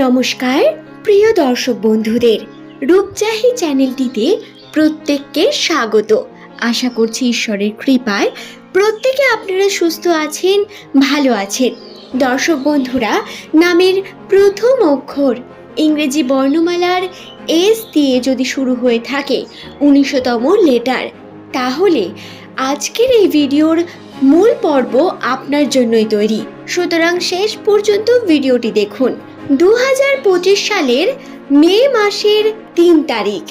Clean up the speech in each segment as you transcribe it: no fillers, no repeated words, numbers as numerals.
নমস্কার প্রিয় দর্শক বন্ধুদের, রূপচাহি চ্যানেলটিতে প্রত্যেককে স্বাগত। আশা করছি ঈশ্বরের কৃপায় প্রত্যেকে আপনারা সুস্থ আছেন, ভালো আছেন। দর্শক বন্ধুরা, নামের প্রথম অক্ষর ইংরেজি বর্ণমালার এস দিয়ে যদি শুরু হয়ে থাকে ১৯তম লেটার, তাহলে আজকের এই ভিডিওর মূল পর্ব আপনার জন্যই তৈরি। সুতরাং শেষ পর্যন্ত ভিডিওটি দেখুন। 2025 সালের মে মাসের 3 তারিখ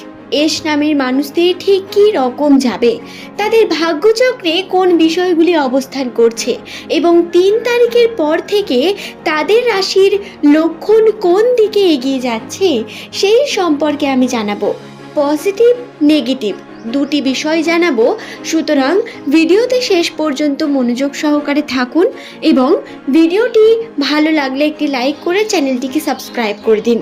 এস নামের মানুষদের ঠিক কী রকম যাবে, তাদের ভাগ্যচক্রে কোন বিষয়গুলি অবস্থান করছে এবং 3 তারিখের পর থেকে তাদের রাশির লক্ষণ কোন দিকে এগিয়ে যাচ্ছে সেই সম্পর্কে আমি জানাবো। পজিটিভ নেগেটিভ দুটি বিষয় জানাবো। সুতরাং ভিডিওতে শেষ পর্যন্ত মনোযোগ সহকারে থাকুন এবং ভিডিওটি ভালো লাগলে একটি লাইক করে চ্যানেলটিকে সাবস্ক্রাইব করে দিন।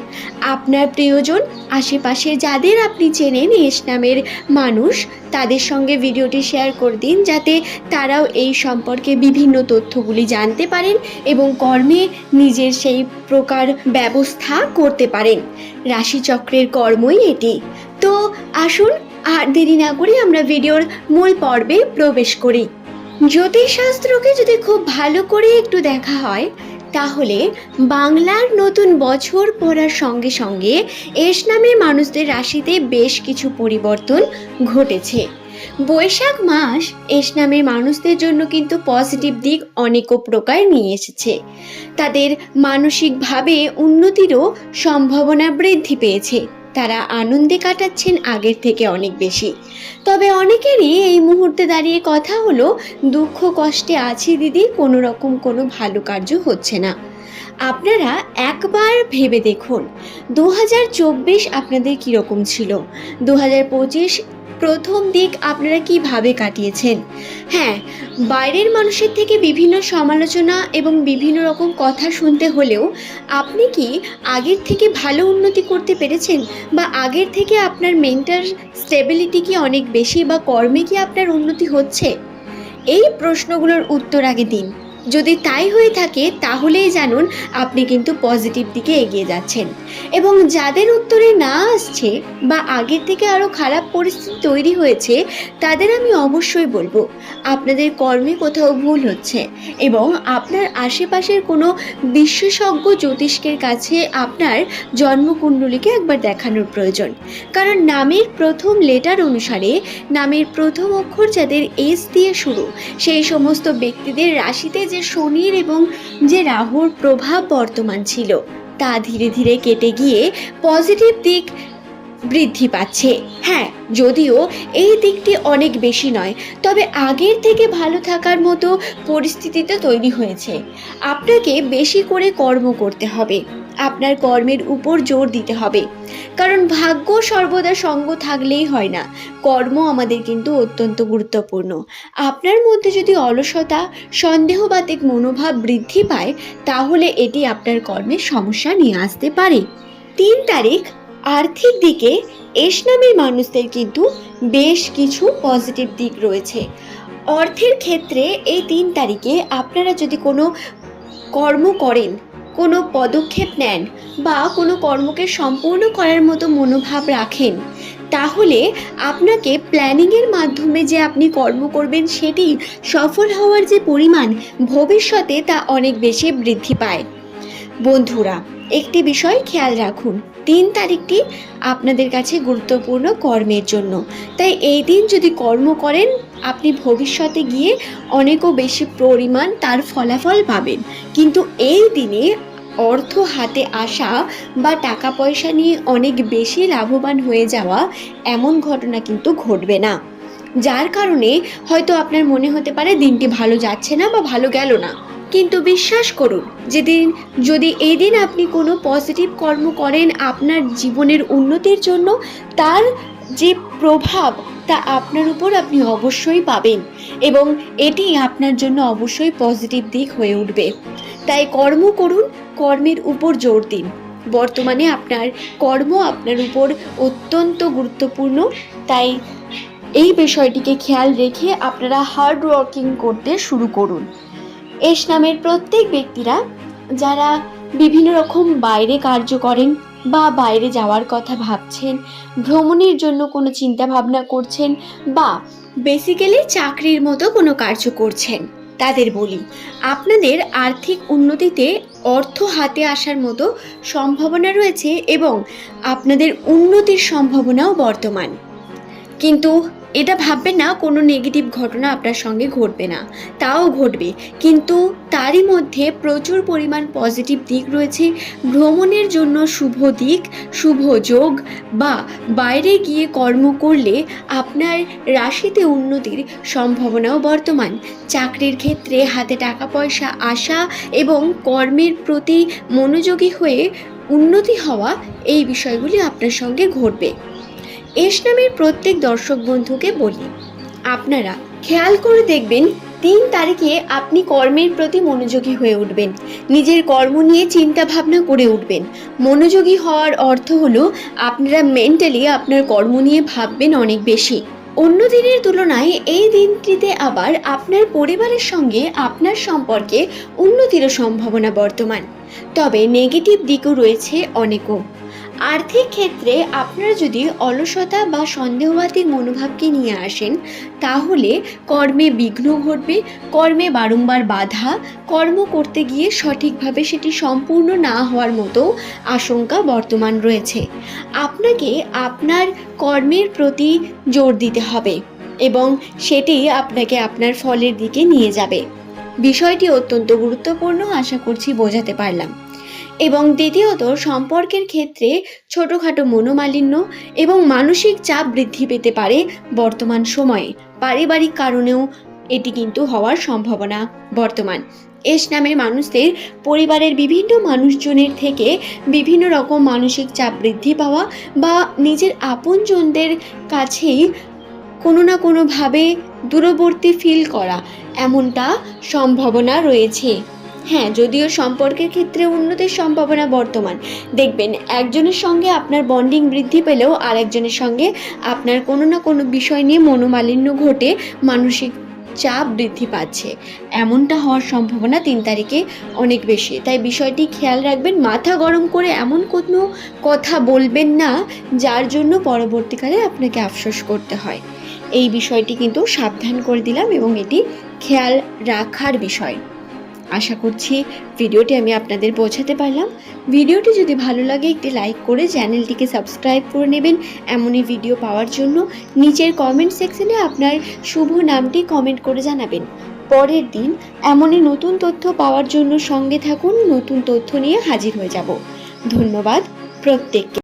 আপনার প্রিয়জন, আশেপাশে যাদের আপনি চেনেন এস নামের মানুষ, তাদের সঙ্গে ভিডিওটি শেয়ার করে দিন, যাতে তারাও এই সম্পর্কে বিভিন্ন তথ্যগুলি জানতে পারেন এবং কর্মে নিজের সেই প্রকার ব্যবস্থা করতে পারেন। রাশিচক্রের কর্মই এটি। তো আসুন আর দেরি না করে আমরা ভিডিওর মূল পর্বে প্রবেশ করি। জ্যোতিষশাস্ত্রকে যদি খুব ভালো করে একটু দেখা হয়, তাহলে বাংলার নতুন বছর পড়ার সঙ্গে সঙ্গে এস নামের মানুষদের রাশিতে বেশ কিছু পরিবর্তন ঘটেছে। বৈশাখ মাস এস নামের মানুষদের জন্য কিন্তু পজিটিভ দিক অনেক প্রকার নিয়ে এসেছে। তাদের মানসিকভাবে উন্নতিরও সম্ভাবনা বৃদ্ধি পেয়েছে। তারা আনন্দে কাটাচ্ছেন আগের থেকে অনেক বেশি। তবে অনেকেরই এই মুহূর্তে দাঁড়িয়ে কথা হলো, দুঃখ কষ্টে আছি দিদি, কোনো রকম কোনো ভালো কার্য হচ্ছে না। আপনারা একবার ভেবে দেখুন 2024 আপনাদের কীরকম ছিল, 2025 প্রথম দিক আপনারা কিভাবে কাটিয়েছেন। হ্যাঁ, বাইরের মানুষের থেকে বিভিন্ন সমালোচনা এবং বিভিন্ন রকম কথা শুনতে হলেও আপনি কি আগের থেকে ভালো উন্নতি করতে পেরেছেন, বা আগের থেকে আপনার মেন্টাল স্টেবিলিটি কি অনেক বেশি, বা কর্মে কি আপনার উন্নতি হচ্ছে? এই প্রশ্নগুলোর উত্তর আগে দিন। যদি তাই হয়ে থাকে তাহলেই জানুন আপনি কিন্তু পজিটিভ দিকে এগিয়ে যাচ্ছেন। এবং যাদের উত্তরে না আসছে বা আগের থেকে আরও খারাপ পরিস্থিতি তৈরি হয়েছে, তাদের আমি অবশ্যই বলবো আপনাদের কর্মে কোথাও ভুল হচ্ছে এবং আপনার আশেপাশের কোনো বিশেষজ্ঞ জ্যোতিষ্কের কাছে আপনার জন্মকুণ্ডলীকে একবার দেখানোর প্রয়োজন। কারণ নামের প্রথম লেটার অনুসারে নামের প্রথম অক্ষর যাদের এস দিয়ে শুরু, সেই সমস্ত ব্যক্তিদের রাশিতে যে শনির এবং যে রাহুর প্রভাব বর্তমান ছিল, তা ধীরে ধীরে কেটে গিয়ে পজিটিভ দিক বৃদ্ধি পাচ্ছে। হ্যাঁ, যদিও এই দিকটি অনেক বেশি নয়, তবে আগের থেকে ভালো থাকার মতো পরিস্থিতিতে তৈরি হয়েছে। আপনাকে বেশি করে কর্ম করতে হবে, আপনার কর্মের উপর জোর দিতে হবে। কারণ ভাগ্য সর্বদা সঙ্গ থাকলেই হয় না, কর্ম আমাদের কিন্তু অত্যন্ত গুরুত্বপূর্ণ। আপনার মধ্যে যদি অলসতা, সন্দেহবাতিক মনোভাব বৃদ্ধি পায়, তাহলে এটি আপনার কর্মের সমস্যা নিয়ে আসতে পারে। 3 তারিখ আর্থিক দিকে এস নামের মানুষদের কিন্তু বেশ কিছু পজিটিভ দিক রয়েছে। অর্থের ক্ষেত্রে এই 3 তারিখে আপনারা যদি কোনো কর্ম করেন, কোনো পদক্ষেপ নেন বা কোনো কর্মকে সম্পূর্ণ করার মতো মনোভাব রাখেন, তাহলে আপনাকে প্ল্যানিংয়ের মাধ্যমে যে আপনি কর্ম করবেন, সেটি সফল হওয়ার যে পরিমাণ ভবিষ্যতে তা অনেক বেশি বৃদ্ধি পায়। বন্ধুরা, একটি বিষয় খেয়াল রাখুন, 3 তারিখটি আপনাদের কাছে গুরুত্বপূর্ণ কর্মের জন্য। তাই এই দিন যদি কর্ম করেন, আপনি ভবিষ্যতে গিয়ে অনেকও বেশি পরিমাণ তার ফলাফল পাবেন। কিন্তু এই দিনে অর্থ হাতে আসা বা টাকা পয়সা নিয়ে অনেক বেশি লাভবান হয়ে যাওয়া, এমন ঘটনা কিন্তু ঘটবে না। যার কারণে হয়তো আপনার মনে হতে পারে দিনটি ভালো যাচ্ছে না বা ভালো গেল না। কিন্তু বিশ্বাস করুন, যদি এই দিন আপনি কোনো পজিটিভ কর্ম করেন আপনার জীবনের উন্নতির জন্য, তার যে প্রভাব তা আপনার উপর আপনি অবশ্যই পাবেন এবং এটি আপনার জন্য অবশ্যই পজিটিভ দিক হয়ে উঠবে। তাই কর্ম করুন, কর্মের উপর জোর দিন। বর্তমানে আপনার কর্ম আপনার উপর অত্যন্ত গুরুত্বপূর্ণ। তাই এই বিষয়টিকে খেয়াল রেখে আপনারা হার্ড ওয়ার্কিং করতে শুরু করুন। এস নামের প্রত্যেক ব্যক্তিরা যারা বিভিন্ন রকম বাইরে কার্য করেন বা বাইরে যাওয়ার কথা ভাবছেন, ভ্রমণের জন্য কোনো চিন্তা ভাবনা করছেন বা বেসিক্যালি চাকরির মতো কোনো কার্য করছেন, তাদের বলি আপনাদের আর্থিক উন্নতিতে অর্থ হাতে আসার মতো সম্ভাবনা রয়েছে এবং আপনাদের উন্নতির সম্ভাবনাও বর্তমান। কিন্তু এটা ভাববেন না কোনো নেগেটিভ ঘটনা আপনার সঙ্গে ঘটবে না, তাও ঘটবে, কিন্তু তারই মধ্যে প্রচুর পরিমাণ পজিটিভ দিক রয়েছে। ভ্রমণের জন্য শুভ দিক, শুভ যোগ বা বাইরে গিয়ে কর্ম করলে আপনার রাশিতে উন্নতির সম্ভাবনাও বর্তমান। চাকরির ক্ষেত্রে হাতে টাকা পয়সা আসা এবং কর্মের প্রতি মনোযোগী হয়ে উন্নতি হওয়া, এই বিষয়গুলি আপনার সঙ্গে ঘটবে। এস নামের প্রত্যেক দর্শক বন্ধুকে বলি, আপনারা খেয়াল করে দেখবেন 3 তারিখে আপনি কর্মের প্রতি মনোযোগী হয়ে উঠবেন, নিজের কর্ম নিয়ে চিন্তা ভাবনা করে উঠবেন। মনোযোগী হওয়ার অর্থ হলো আপনারা মেন্টালি আপনার কর্ম নিয়ে ভাববেন অনেক বেশি। অন্য দিনের তুলনায় এই দিনটিতে আবার আপনার পরিবারের সঙ্গে আপনার সম্পর্কে উন্নতির সম্ভাবনা বর্তমান, তবে নেগেটিভ দিকও রয়েছে অনেকও। আর্থিক ক্ষেত্রে আপনারা যদি অলসতা বা সন্দেহবাদী মনোভাবকে নিয়ে আসেন, তাহলে কর্মে বিঘ্ন ঘটবে, কর্মে বারংবার বাধা, কর্ম করতে গিয়ে সঠিকভাবে সেটি সম্পূর্ণ না হওয়ার মতো আশঙ্কা বর্তমান রয়েছে। আপনাকে আপনার কর্মের প্রতি জোর দিতে হবে এবং সেটি আপনাকে আপনার ফলের দিকে নিয়ে যাবে। বিষয়টি অত্যন্ত গুরুত্বপূর্ণ, আশা করছি বোঝাতে পারলাম। এবং দ্বিতীয়ত, সম্পর্কের ক্ষেত্রে ছোটোখাটো মনোমালিন্য এবং মানসিক চাপ বৃদ্ধি পেতে পারে বর্তমান সময়ে। পারিবারিক কারণেও এটি কিন্তু হওয়ার সম্ভাবনা বর্তমান। এস নামের মানুষদের পরিবারের বিভিন্ন মানুষজনের থেকে বিভিন্ন রকম মানসিক চাপ বৃদ্ধি পাওয়া বা নিজের আপনজনদের কাছেই কোনো না কোনোভাবে দূরবর্তী ফিল করা, এমনটা সম্ভাবনা রয়েছে। হ্যাঁ, যদিও সম্পর্কের ক্ষেত্রে উন্নতির সম্ভাবনা বর্তমান, দেখবেন একজনের সঙ্গে আপনার বন্ডিং বৃদ্ধি পেলেও আরেকজনের সঙ্গে আপনার কোনো না কোনো বিষয় নিয়ে মনোমালিন্য ঘটে মানসিক চাপ বৃদ্ধি পাচ্ছে, এমনটা হওয়ার সম্ভাবনা 3 তারিখে অনেক বেশি। তাই বিষয়টি খেয়াল রাখবেন, মাথা গরম করে এমন কোনো কথা বলবেন না যার জন্য পরবর্তীকালে আপনাকে আফসোস করতে হয়। এই বিষয়টি কিন্তু সাবধান করে দিলাম এবং এটি খেয়াল রাখার বিষয়। আশা করছি ভিডিওটি আমি আপনাদের বোঝাতে পারলাম। ভিডিওটি যদি ভালো লাগে একটি লাইক করে চ্যানেলটিকে সাবস্ক্রাইব করে নেবেন এমনই ভিডিও পাওয়ার জন্য। নিচের কমেন্ট সেকশনে আপনার শুভ নামটি কমেন্ট করে জানাবেন। পরের দিন এমনই নতুন তথ্য পাওয়ার জন্য সঙ্গে থাকুন, নতুন তথ্য নিয়ে হাজির হয়ে যাব। ধন্যবাদ প্রত্যেককে।